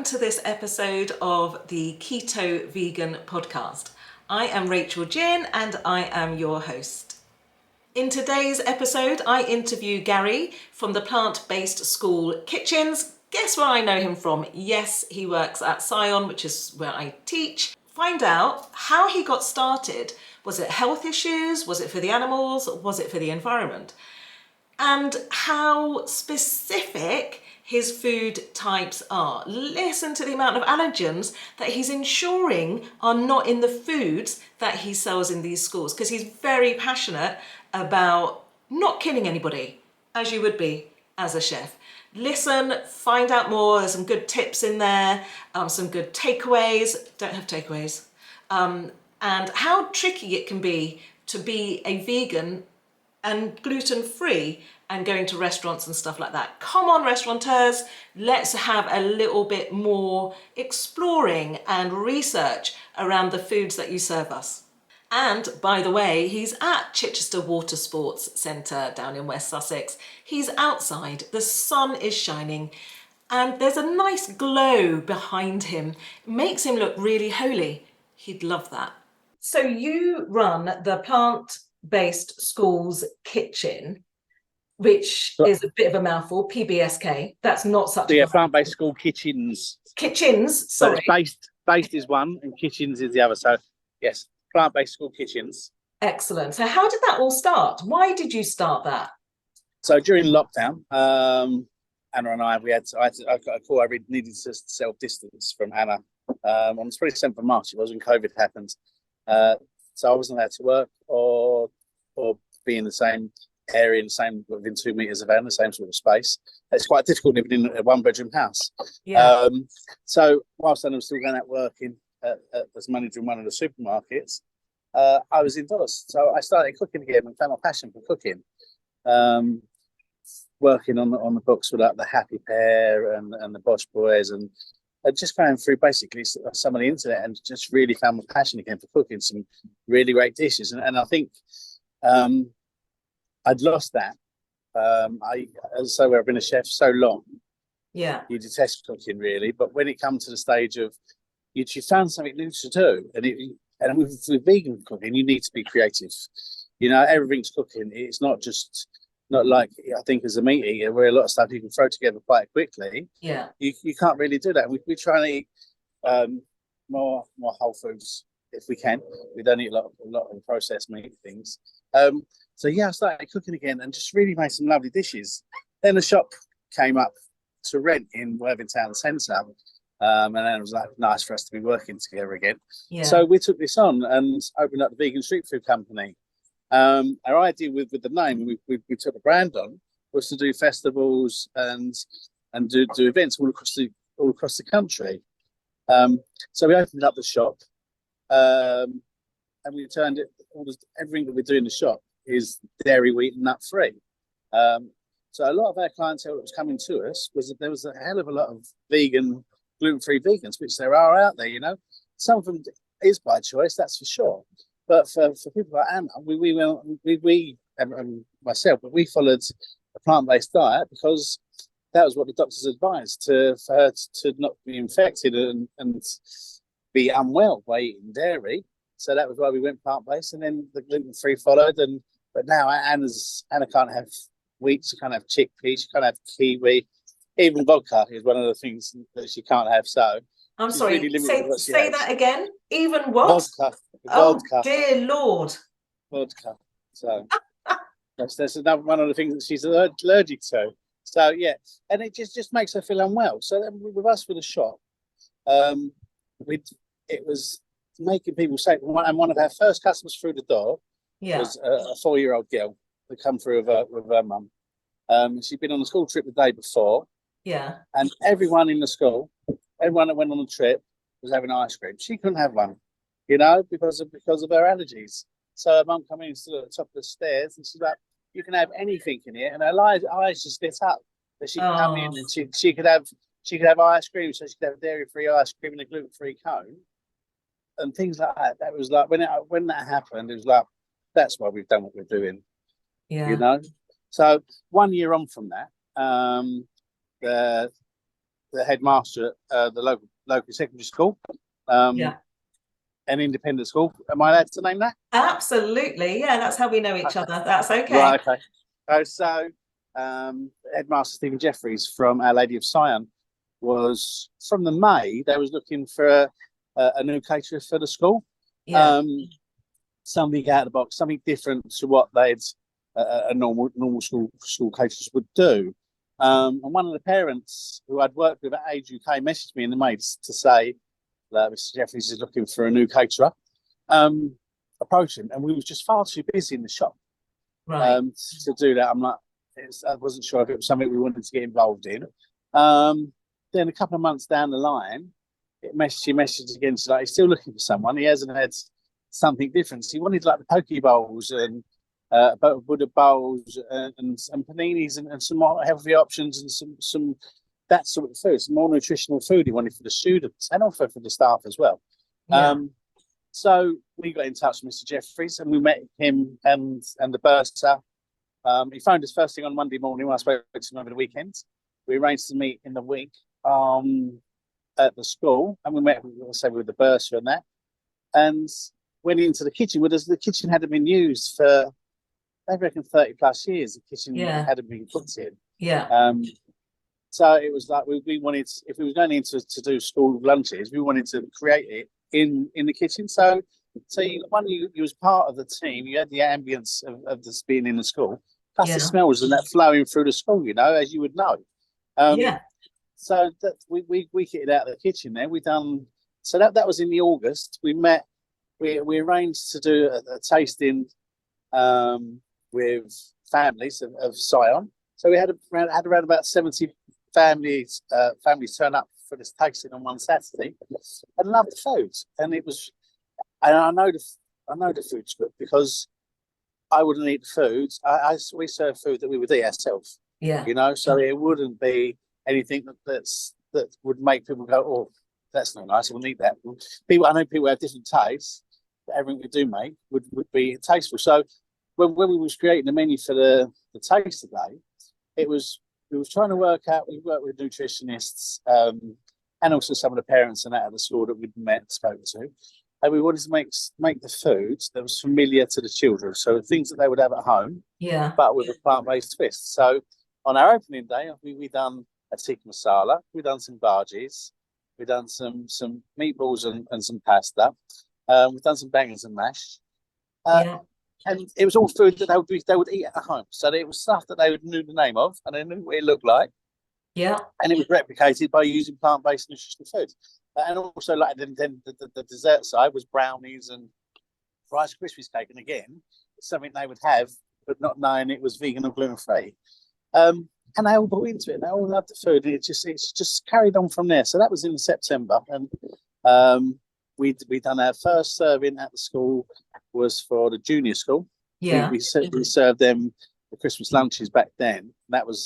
to this episode of the Keto Vegan podcast. I am Rachel Gin and I am your host. In today's episode, I interview Gary from the plant-based school Kitchens. Guess where I know him from? Yes, he works at Scion, which is where I teach. Find out how he got started. Was it health issues? Was it for the animals? Was it for the environment? And how specific his food types are. Listen to the amount of allergens that he's ensuring are not in the foods that he sells in these schools, because he's very passionate about not killing anybody, as you would be as a chef. Listen, find out more. There's some good tips in there, some good takeaways. Don't have takeaways. And how tricky it can be to be a vegan and gluten-free and going to restaurants and stuff like that. Come on, restaurateurs, let's have a little bit more exploring and research around the foods that you serve us. And by the way, he's at Chichester Water Sports Centre down in West Sussex. He's outside, the sun is shining, and there's a nice glow behind him. It makes him look really holy. He'd love that. So you run the plant-based schools kitchen, which is a bit of a mouthful, PBSK. That's not such a plant-based school kitchens. Kitchens, sorry. So based is one and kitchens is the other. So yes, plant-based school kitchens. Excellent. So how did that all start? Why did you start that? So during lockdown, Anna and I got a call. I really needed to self-distance from Anna on the 27th of March. It was when COVID happened. So I wasn't allowed to work or be in the same area, within 2 meters of Anna, the same sort of space. It's quite difficult living in a one-bedroom house. Yeah. So whilst Anna was still going out working as manager in one of the supermarkets, I was indoors. So I started cooking again and found my passion for cooking. Working on the books with like the Happy Pear and the Bosch Boys and just going through basically some of the internet and just really found my passion again for cooking some really great dishes. And I think I'd lost that. I've been a chef so long. Yeah. You detest cooking really, but when it comes to the stage of you found something new to do, and with vegan cooking, you need to be creative. You know, everything's cooking. It's not like I think as a meat eater where a lot of stuff you can throw together quite quickly. Yeah. You can't really do that. We try and eat more whole foods if we can. We don't eat a lot of processed meat things. So yeah, I started cooking again and just really made some lovely dishes. Then a shop came up to rent in Worthing Town Centre. And then it was like nice for us to be working together again. Yeah. So we took this on and opened up the Vegan Street Food Company. Our idea with the name, we took the brand on, was to do festivals and do events all across the country. So we opened up the shop, and we turned it. Everything that we do in the shop is dairy, wheat, and nut free. So a lot of our clientele that was coming to us was that there was a hell of a lot of vegan, gluten-free vegans, which there are out there. You know, some of them is by choice, that's for sure. But for people like Anna, we myself, but we followed a plant-based diet because that was what the doctors advised for her to not be infected and be unwell by eating dairy. So that was why we went plant-based, and then the gluten-free followed. But now Anna can't have wheat, she can't have chickpeas, she can't have kiwi, even vodka is one of the things that she can't have. So I'm sorry, really say that again. Even what? Vodka. Oh, dear Lord. Vodka. So that's another one of the things that she's allergic to. So yeah, and it just makes her feel unwell. So then with us with the shop, it was making people say, and one of our first customers through the door was a 4-year-old girl that come through with her mum. She'd been on a school trip the day before. Yeah. And everyone in the school, everyone that went on the trip was having ice cream. She couldn't have one, you know, because of her allergies. So her mum came in and stood at the top of the stairs and she's like, you can have anything in here. And her eyes just lit up that she could come in and she could have ice cream, so she could have dairy-free ice cream and a gluten-free cone and things like that. That was like when that happened, it was like, that's why we've done what we're doing. Yeah. You know? So 1 year on from that, the the headmaster at the local secondary school, Yeah. an independent school. Am I allowed to name that? Absolutely. Yeah, that's how we know each other. That's okay. Right, okay. So Headmaster Stephen Jeffries from Our Lady of Sion was, from the May, they was looking for a new caterer for the school. Yeah. Something out of the box, something different to what they'd a normal school caterers would do. And one of the parents who I'd worked with at Age UK messaged me in the May to say that Mr. Jeffries is looking for a new caterer. Approached him, and we was just far too busy in the shop Right. to do that. I'm like, I wasn't sure if it was something we wanted to get involved in. Then a couple of months down the line, he messaged again, so like he's still looking for someone. He hasn't had something different. So he wanted like the poke bowls and Buddha bowls and paninis and some more healthy options and some that sort of food, some more nutritional food he wanted for the students and also for the staff as well. Yeah. So we got in touch with Mr. Jeffries and we met him and the bursar. He phoned us first thing on Monday morning when I spoke to him over the weekend. We arranged to meet in the week at the school, and we met with the bursar and that, and went into the kitchen. Well, the kitchen hadn't been used for, I reckon, 30 plus years. The kitchen hadn't been put in. Yeah. So it was like we wanted, if we were going into to do school lunches, we wanted to create it in the kitchen. So you was part of the team. You had the ambience of this being in the school, plus the smells and that flowing through the school. As you would know. So that we kitted out the kitchen there. We done so that was in the August. We met. We arranged to do a tasting with families of Sion. So we had around about 70 families turn up for this tasting on one Saturday, and loved the food. And it was, and I know the food's good because I wouldn't eat the food. We serve food that we would eat ourselves. Yeah. So it wouldn't be anything that would make people go, oh, that's not nice, I wouldn't eat that. I know people have different tastes, but everything we do make would be tasteful. So when we was creating the menu for the taste today, we was trying to work out, we worked with nutritionists and also some of the parents and that at the school that we'd met and spoke to. And we wanted to make the food that was familiar to the children. So things that they would have at home, but with a plant-based twist. So on our opening day, we done a tikka masala, we done some bhajis, we done some meatballs and some pasta. We've done some bangers and mash. And it was all food that they would eat at home. So it was stuff that they would knew the name of and they knew what it looked like. Yeah. And it was replicated by using plant-based nutritional food. And also, like then the dessert side was brownies and Rice Krispies cake. And again, it's something they would have, but not knowing it was vegan or gluten-free. And they all bought into it. They all loved the food. And it's just carried on from there. So that was in September. And we done our first serving at the school was for the junior school. We served them the Christmas lunches back then. That would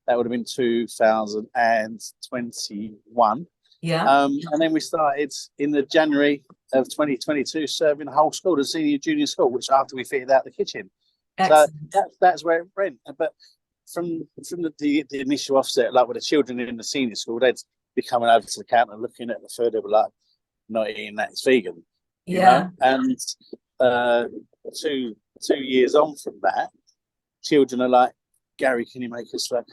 have been 2021. And then we started in the January of 2022 serving the whole school, the senior junior school, which after we fitted out the kitchen. Excellent. So that's where it went. But from the initial offset, like with the children in the senior school, they'd be coming over to the counter looking at the food. They were like, not eating that, it's vegan. You know? And 2 years on from that, children are like, Gary, can you make us a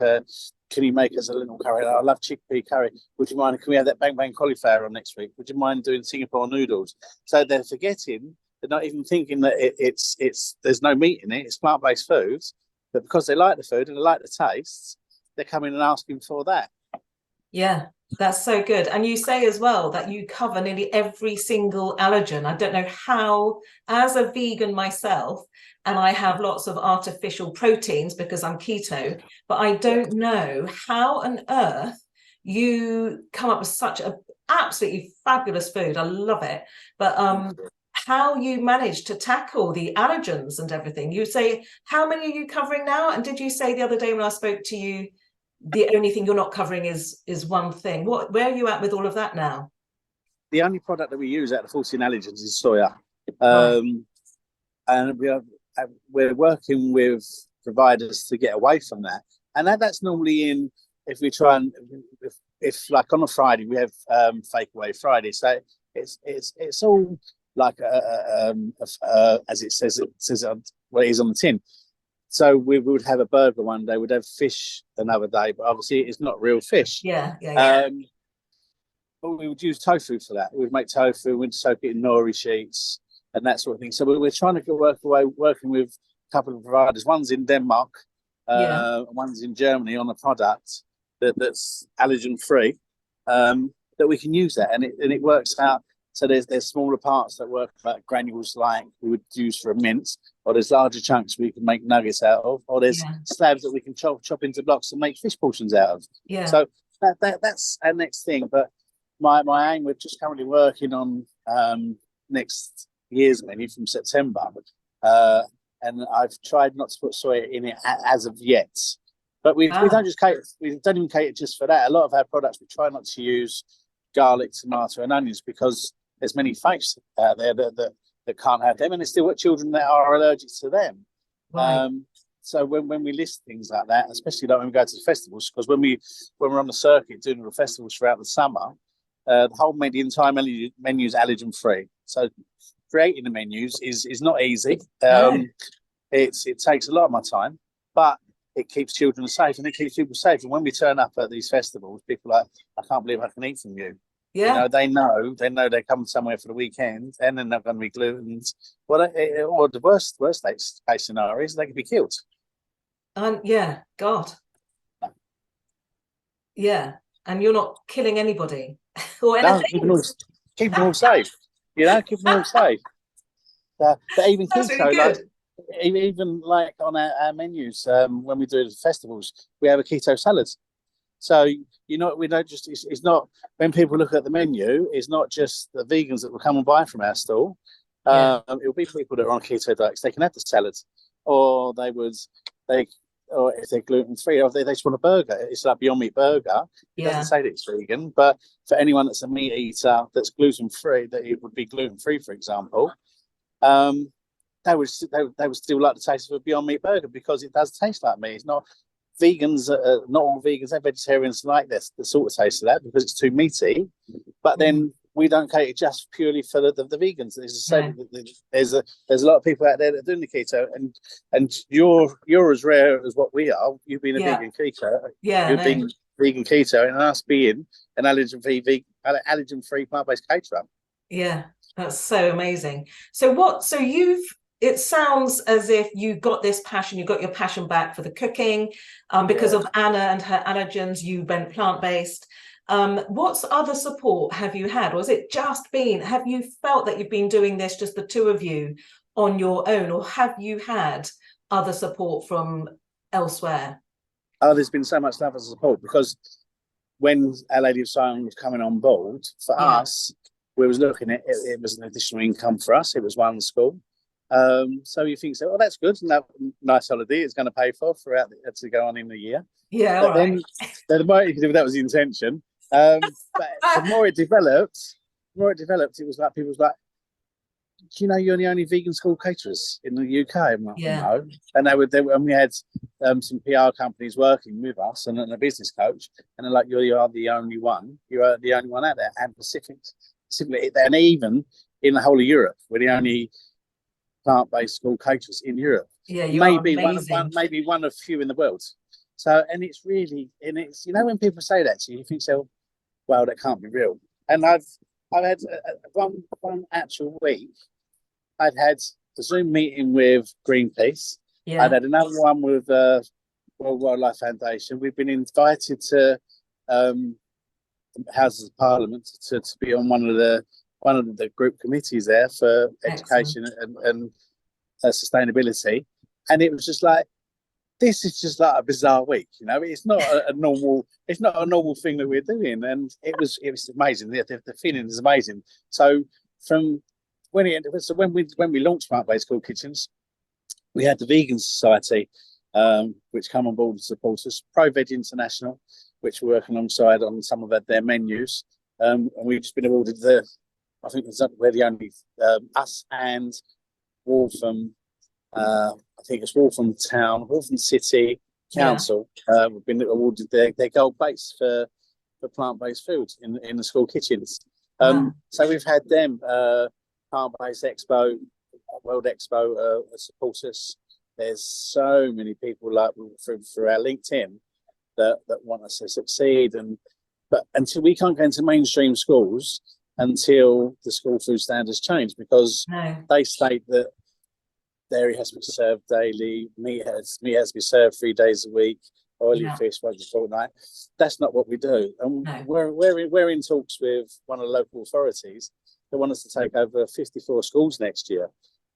little curry? I love chickpea curry. Would you mind? Can we have that bang bang cauliflower on next week? Would you mind doing Singapore noodles? So they're forgetting, they're not even thinking that it's there's no meat in it. It's plant-based foods, but because they like the food and they like the tastes, they're coming and asking for that. Yeah, that's so good. And you say as well that you cover nearly every single allergen. I don't know how, as a vegan myself, and I have lots of artificial proteins because I'm keto, but I don't know how on earth you come up with such a absolutely fabulous food. I love it. But how you manage to tackle the allergens and everything. You say, how many are you covering now? And did you say the other day when I spoke to you, the only thing you're not covering is one thing? Where are you at with all of that now? The only product that we use out of 14 allergens is soya. And we're working with providers to get away from that. And that's normally if we try and if like on a Friday we have fake away Friday, so it's all like as it says on what it is on the tin. So we would have a burger one day, we'd have fish another day, but obviously it's not real fish. Yeah. But we would use tofu for that. We'd make tofu, we'd soak it in nori sheets and that sort of thing. So we're trying to working with a couple of providers. One's in Denmark, one's in Germany on a product that's allergen free, that we can use that, and it works out. So there's smaller parts that work like granules, like we would use for a mince, or there's larger chunks we can make nuggets out of, or there's slabs that we can chop into blocks and make fish portions out of. So that's our next thing. But my aim, we're just currently working on next year's menu from September, and I've tried not to put soy in it as of yet. But we don't just cater. We don't even cater just for that. A lot of our products we try not to use garlic, tomato, and onions because there's many faiths out there that can't have them, and there's still got children that are allergic to them. Right. So when we list things like that, especially like when we go to the festivals, because when we're on the circuit doing the festivals throughout the summer, the entire menu is allergen free. So creating the menus is not easy. It takes a lot of my time, but it keeps children safe and it keeps people safe. And when we turn up at these festivals, people are like, I can't believe I can eat from you. Yeah. You know, they know they're coming somewhere for the weekend and then they're going to be gluten. Or the worst case scenario is they could be killed. Yeah, God. Yeah. And you're not killing anybody or anything. No, keep them all safe. Keep them all safe. But even That's keto, really good. even like on our menus, when we do the festivals, we have a keto salad. So we don't just it's not when people look at the menu, it's not just the vegans that will come and buy from our stall. It'll be people that are on keto diets. They can have the salads, or or if they're gluten free, or if they just want a burger. It's like Beyond Meat burger. It doesn't say that it's vegan, but for anyone that's a meat eater that's gluten free, that it would be gluten free, for example. They would still like the taste of a Beyond Meat burger because it does taste like meat. It's not vegans. Not all vegans and vegetarians like this the sort of taste of that because it's too meaty. But then we don't cater just purely for the vegans. There's a lot of people out there that are doing the keto, and you're as rare as what we are. You've been a vegan keto. You've been vegan keto, and us being an allergen-free plant-based caterer. Yeah, that's so amazing. It sounds as if you got this passion, you got your passion back for the cooking, because of Anna and her allergens, you went plant-based. What other support have you had? Or has it just been, have you felt that you've been doing this, just the two of you on your own, or have you had other support from elsewhere? Oh, there's been so much other support because when Our Lady of Zion was coming on board, for us, we was looking at it, it was an additional income for us. It was one school. So you think, well, that's good. And that nice holiday it's going to pay for throughout to go on in the year. Yeah, but then the more that was the intention. But the more it developed, it was like people was like, do you know you're the only vegan school caterers in the UK? I'm like, no. And we had some PR companies working with us and a business coach, and they're like, you are the only one. You are the only one out there, and specifically, and even in the whole of Europe, we're the only plant-based school caterers in Europe. Yeah, you maybe are amazing. maybe one of few in the world. So, and it's when people say that to you, you think, so, well, that can't be real. And I've had one actual week. I've had a Zoom meeting with Greenpeace. I've had another one with World Wildlife Foundation. We've been invited to Houses of Parliament to be on one of the group committees there for education and sustainability. And it was just like, this is just like a bizarre week, It's not a normal thing that we're doing, and it was amazing. The feeling is amazing. So when we launched plant-based school kitchens, we had the Vegan Society, which come on board and support us. ProVeg International, which we're working alongside on some of their menus, and we've just been awarded I think we're the only us and Waltham. I think it's Waltham Town, Waltham City Council. We've been awarded their gold base for for plant-based food in the school kitchens. Wow. So we've had them, Plant-Based Expo, World Expo support us. There's so many people like through our LinkedIn that want us to succeed, but until we can't go into mainstream schools until the school food standards change, because they state that dairy has to be served daily, meat has to be served 3 days a week, oily fish once a fortnight. That's not what we do, and we're in talks with one of the local authorities that want us to take over 54 schools next year,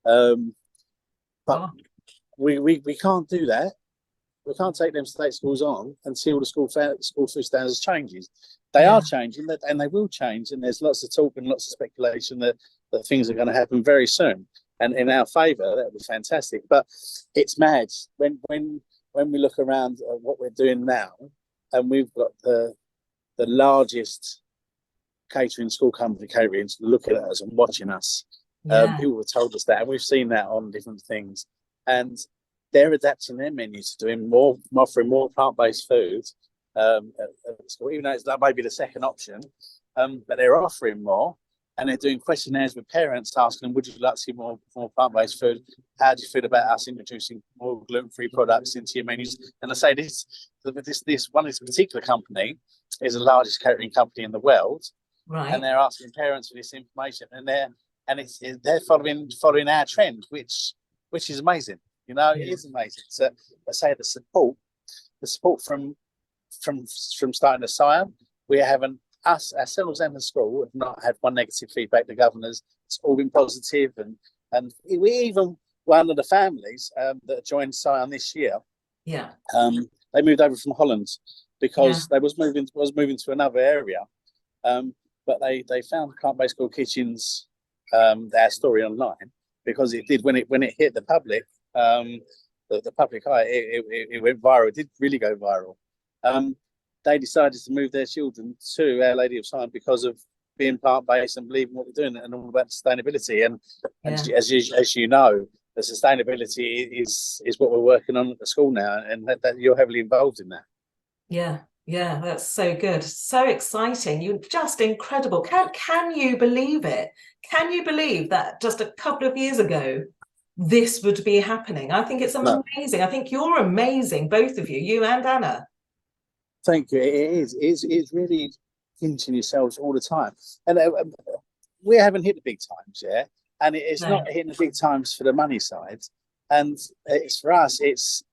but we can't do that. We can't take them state schools on until the school food standards changes. They are changing, and they will change. And there's lots of talk and lots of speculation that things are going to happen very soon. And in our favour, that would be fantastic. But it's mad when we look around at what we're doing now, and we've got the largest catering school company catering looking at us and watching us. People have told us that, and we've seen that on different things. And they're adapting their menus to doing offering more plant-based food at school, even though that may be the second option. But they're offering more, and they're doing questionnaires with parents asking them, would you like to see more plant-based food? How do you feel about us introducing more gluten-free products into your menus? And I say this particular company is the largest catering company in the world, and they're asking parents for this information, and they're following our trend, which is amazing. You know, it is amazing. So I say the support from starting to Siam, we haven't ourselves and the school have not had one negative feedback. The governors, it's all been positive, and we even one of the families that joined Siam this year, they moved over from Holland because they was moving to another area, but they found plant-based school kitchens, their story online, because it did when it hit the public. The public eye, it went viral. It did really go viral. They decided to move their children to Our Lady of Siam because of being plant-based and believing what we're doing and all about sustainability. And as you know, the sustainability is what we're working on at the school now, and that you're heavily involved in that. Yeah, that's so good, so exciting. You're just incredible. Can you believe it? Can you believe that just a couple of years ago this would be happening? I think it's amazing. I think you're amazing, both of you, you and Anna. Thank you. It is. It's really pinching yourselves all the time, and we haven't hit the big times yet. And it's not hitting the big times for the money side. And it's for us. It's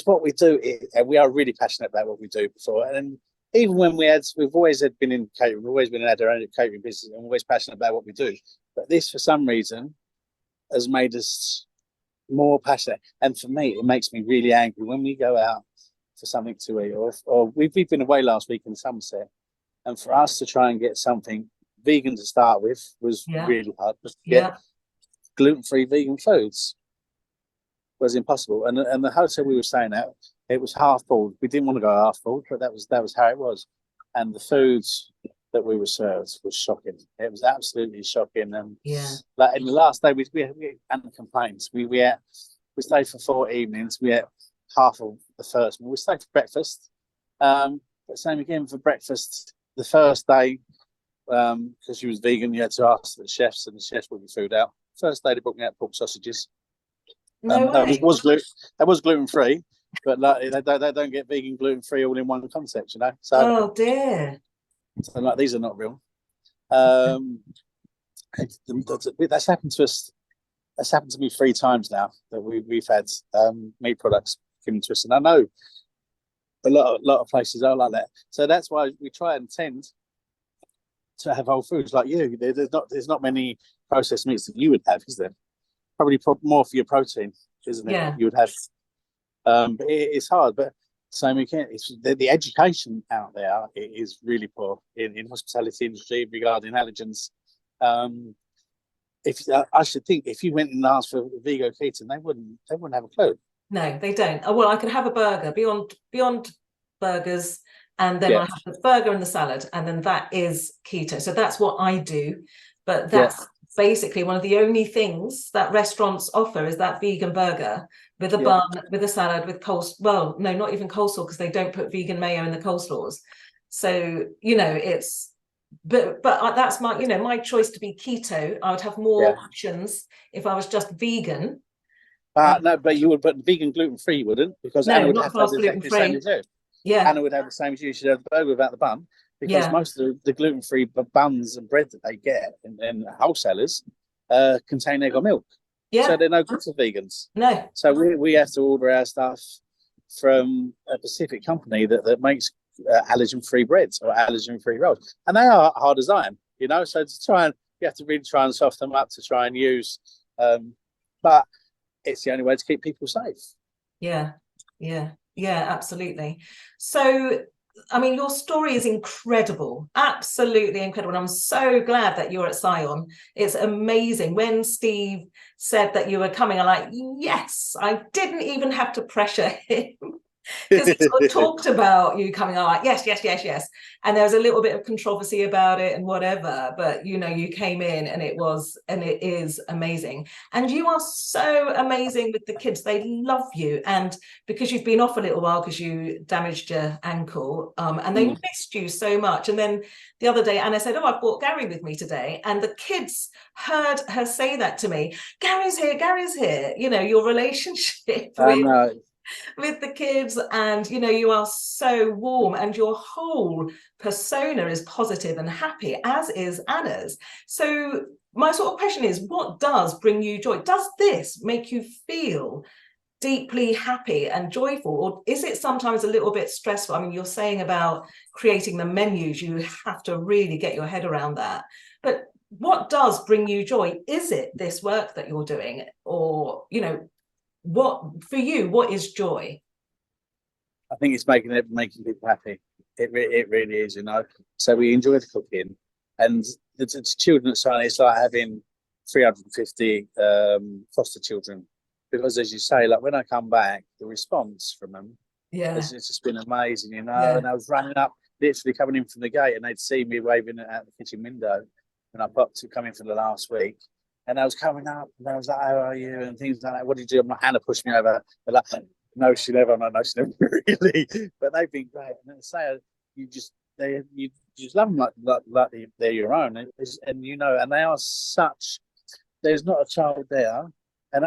what we do. And we are really passionate about what we do before. And even when we've always been in catering, we've always been in our own catering business, and we're always passionate about what we do. But this, for some reason, has made us more passionate. And for me, it makes me really angry when we go out for something to eat, or we've been away last week in Somerset, and for us to try and get something vegan to start with was really hard. But to get gluten-free vegan foods was impossible. And the hotel we were staying at, it was half full. We didn't want to go half full, but that was how it was. And the foods that we were served was shocking. It was absolutely shocking. And like in the last day, we had complaints. We stayed for 4 evenings. We ate half of the first one. We stayed for breakfast. But same again for breakfast. The first day, because she was vegan, you had to ask the chefs, and the chefs brought your food out. First day, they brought me out pork sausages. That was gluten-free, but like, they don't get vegan gluten-free all in one concept, you know. So, oh dear. So like, these are not real. That's happened to us. That's happened to me 3 times now that we've had meat products given to us, and I know a lot of places are like that. So that's why we try and tend to have whole foods like you. There's not many processed meats that you would have, is there? Probably more for your protein, isn't it? Yeah. You would have. But it's hard. But same again, it's the education out there is really poor in hospitality industry regarding allergens. I should think if you went and asked for vegan keto, they wouldn't have a clue. No, they don't. Well, I could have a burger beyond burgers, and then I have the burger and the salad, and then that is keto. So that's what I do. But that's basically one of the only things that restaurants offer is that vegan burger with a bun, with a salad, with coleslaw. Well, no, not even coleslaw, because they don't put vegan mayo in the coleslaws. So, it's, but that's my, my choice to be keto. I would have Yeah. more options if I was just vegan. No, but you would, but vegan gluten-free you wouldn't, because Anna No, would not have if to I have was exactly the same gluten-free. as you. Yeah, Anna would have the same as you. She'd have the burger without the bun, because yeah, most of the gluten-free buns and bread that they get in wholesalers contain egg or milk. So yeah, they're no good to vegans. no, So we have to order our stuff from a specific company that makes allergen-free breads or allergen-free rolls. And they are hard as iron, so you have to really try and soften them up to try and use. But it's the only way to keep people safe. yeah, yeah, absolutely. So, I mean, your story is incredible, absolutely incredible. And I'm so glad that you're at Scion. It's amazing. When Steve said that you were coming, I'm like, yes, I didn't even have to pressure him. Because he sort of talked about you coming on like, yes, yes, yes, yes. And there was a little bit of controversy about it and whatever, but you came in and it is amazing. And you are so amazing with the kids. They love you. And because you've been off a little while because you damaged your ankle, and they missed you so much. And then the other day, Anna said, oh, I've brought Gary with me today. And the kids heard her say that to me. Gary's here, Gary's here. Your relationship with the kids, and you are so warm, and your whole persona is positive and happy, as is Anna's. So my sort of question is, what does bring you joy? Does this make you feel deeply happy and joyful, or is it sometimes a little bit stressful? I mean, you're saying about creating the menus, you have to really get your head around that, but what does bring you joy? Is it this work that you're doing, or what for you, what is joy? I think it's making people happy. It really is, So we enjoy the cooking, and the children at Scion, it's like having 350 foster children, because as you say, like when I come back, the response from them, Yeah, it's just been amazing, yeah, And I was running up, literally coming in from the gate, and they'd see me waving out the kitchen window when I popped to come in for the last week. And I was coming up, and I was like, "How are you?" and things like that. "What did you do?" I'm like, Hannah pushed me over. They're like, "No, she never." I'm like, "No, she never really." But they've been great. And they say you just love them like they're your own, and and they are such. There's not a child there, and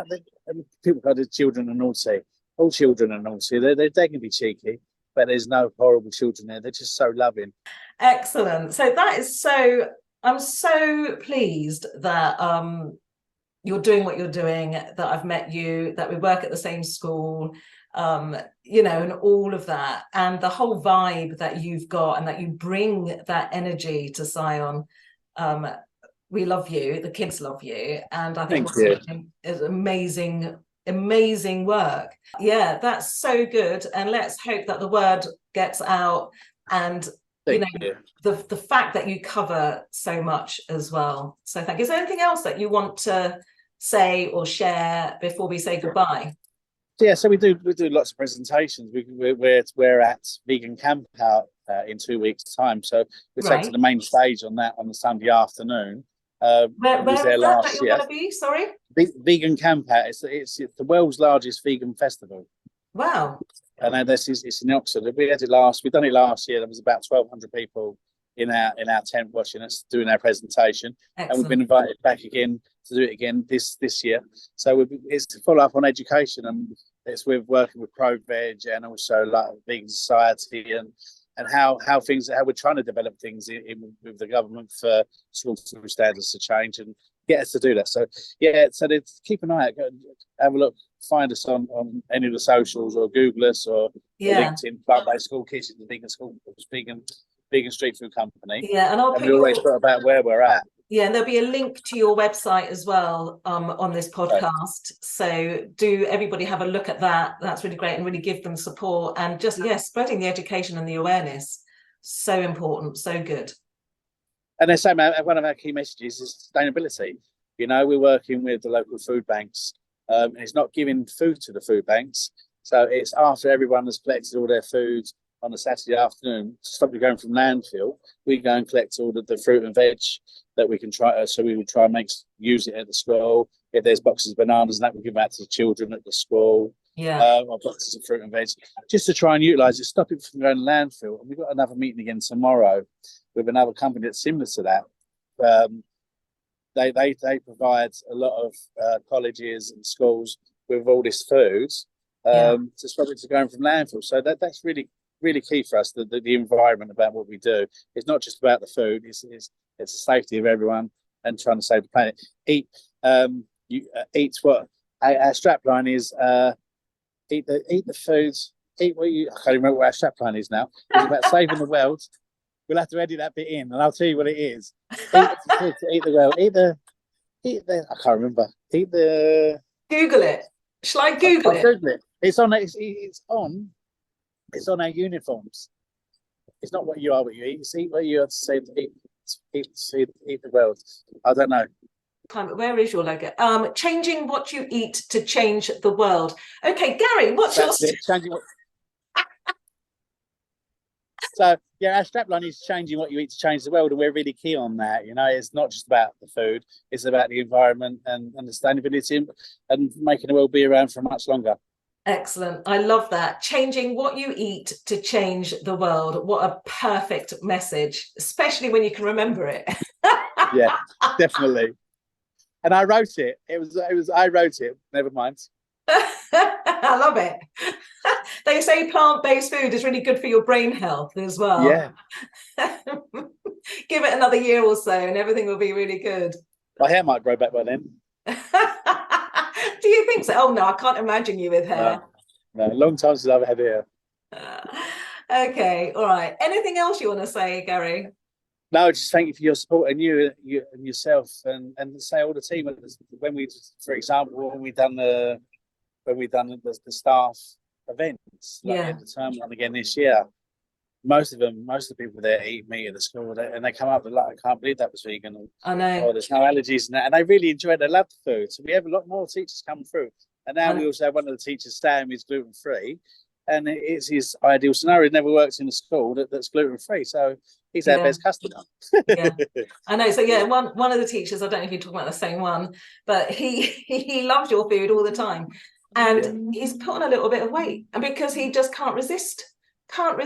people go, the children are naughty. All children are naughty. They can be cheeky, but there's no horrible children there. They're just so loving. excellent. So that is so, I'm so pleased that you're doing what you're doing, that I've met you, that we work at the same school, and all of that, and the whole vibe that you've got, and that you bring that energy to Scion. We love you, the kids love you, and I think Thank what you. you're doing is amazing, amazing work. Yeah, that's so good, and let's hope that the word gets out, and Thank you. the fact that you cover so much as well. So thank you. Is there anything else that you want to say or share before we say goodbye? Yeah, so we do lots of presentations. We're at Vegan Camp Out in 2 weeks' time, so we take to Right. the main stage on that on the Sunday afternoon. Where, We was where is there that last you're year. going to be? Sorry. Vegan Camp Out. It's the world's largest vegan festival, Wow. and it's in Oxford. We've done it last year. There was about 1,200 people in our tent watching us doing our presentation, and we've been Excellent. invited back again to do it again this year. So it's to follow up on education, and it's with working with ProVeg and also like Vegan Society, and how we're trying to develop things with the government for school food standards to change and get us to do that. So yeah, so keep an eye out, have a look, find us on any of the socials, or Google us, or Yeah. LinkedIn, Plant-Based School Kitchen, the vegan street food company, Yeah. And I'll and put we always put about where we're at. yeah, and there'll be a link to your website as well, on this Right. podcast. So do everybody have a look at that. That's really great, and really give them support, and just, spreading the education and the awareness. So important, so good. And the same, one of our key messages is sustainability. We're working with the local food banks, and it's not giving food to the food banks. So it's after everyone has collected all their food on a Saturday afternoon, stop it going from landfill, we go and collect all the fruit and veg that we can try. So we would try and use it at the school. If there's boxes of bananas, and that we give out to the children at the school. Yeah. Our boxes of fruit and veg, just to try and utilise it, stop it from going to landfill. And we've got another meeting again tomorrow with another company that's similar to that. Um, they provide a lot of colleges and schools with all this food Yeah. to stop it to going from landfill. So that's really key for us. The environment about what we do. It's not just about the food. It's the safety of everyone and trying to save the planet. Eat what our strapline is. Eat the food. Eat what you. I can't remember what our strapline is now. It's about saving the world. We'll have to edit that bit in, and I'll tell you what it is. Eat the food to eat the world. Eat the. I can't remember. Eat the. Google it. Shall I Google I'll it? Google it. It's on. It's on. It's on our uniforms. It's not what you are, what you eat. It's eat what you are to say. Eat the world. I don't know. Where is your logo? Changing what you eat to change the world. Okay, Gary, what's That's your it. Changing what. So yeah, our strapline is changing what you eat to change the world, and we're really key on that. You know, it's not just about the food; it's about the environment and the sustainability and making the world be around for much longer. Excellent. I love that. Changing what you eat to change the world. What a perfect message, especially when you can remember it. Yeah, definitely. And I wrote it. I wrote it. Never mind. I love it. They say plant-based food is really good for your brain health as well. Yeah. Give it another year or so and everything will be really good. My hair might grow back by then. Do you think so? Oh no, I can't imagine you with hair. No, long time since I've had hair. Okay, all right. Anything else you want to say, Gary? No, just thank you for your support and you and yourself and say all the team when we, for example, when we done the staff events like the end of term one again this year. Most of the people there eat meat at the school, and they come up with like, I can't believe that was vegan. I know. Oh, there's no allergies and that, and they really enjoy it. They love the food. So we have a lot more teachers come through, and now we also have one of the teachers, Sam, is gluten-free, and it's his ideal scenario. He never works in a school that's gluten-free, so he's our best customer. Yeah, I know. So yeah, one of the teachers, I don't know if you're talking about the same one, but he loves your food all the time, and he's put on a little bit of weight, and because he just can't resist. And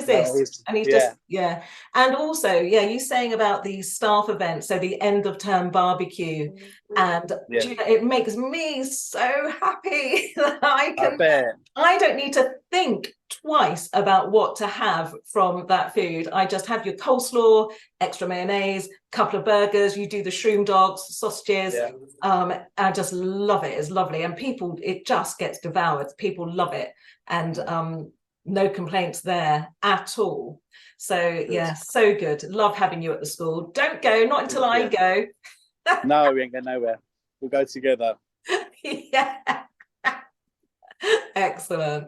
he's just and also you saying about the staff events, so the end of term barbecue, and you know, it makes me so happy that I don't need to think twice about what to have from that food. I just have your coleslaw, extra mayonnaise, couple of burgers, you do the shroom dogs, sausages. I just love it. It's lovely, and it just gets devoured. People love it, and no complaints there at all. So yeah, so good. Love having you at the school. Don't go, not until I go. No, we ain't going nowhere. We'll go together. Yeah. Excellent.